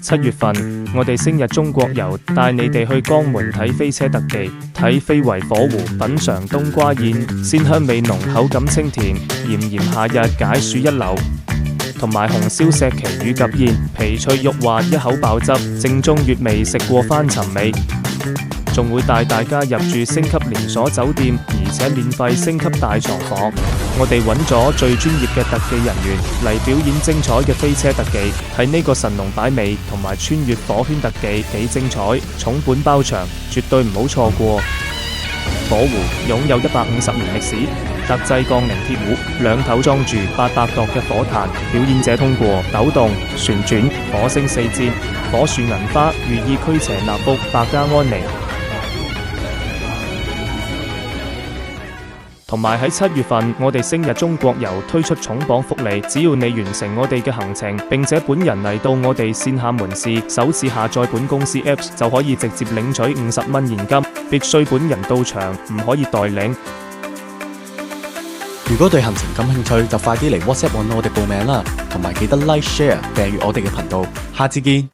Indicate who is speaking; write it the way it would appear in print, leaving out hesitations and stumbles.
Speaker 1: 7月份，我哋星日中國遊，帶你哋去江門睇飛車特技，睇非遺火狐，品嘗冬瓜宴，鮮香味濃，口感清甜，炎炎夏日解暑一流。同埋紅燒石岐乳鴿宴，皮脆肉滑，一口爆汁，正宗粵味食過翻尋味。仲會帶大家入住星級連鎖酒店，而且免費升級大床房。我哋揾咗最專業嘅特技人員嚟表演精彩嘅飛車特技，睇呢個神龍擺尾同埋穿越火圈特技幾精彩，重本包場，絕對唔好錯過。火狐擁有150年歷史，特製鋼鈴鐵壺，兩頭裝住800度嘅火炭，表演者通過抖動、旋轉、火星四濺、火樹銀花，寓意驅邪納福、百家安寧。同埋喺7月份，我哋星日中國遊推出重磅福利，只要你完成我哋嘅行程，並且本人嚟到我哋線下門市，首次下載本公司 Apps 就可以直接領取50蚊現金，必須本人到場，唔可以代領。
Speaker 2: 如果對行程感興趣，就快啲嚟 WhatsApp 揾我哋報名啦，同埋記得 Like、Share、訂閱我哋嘅頻道，下次見。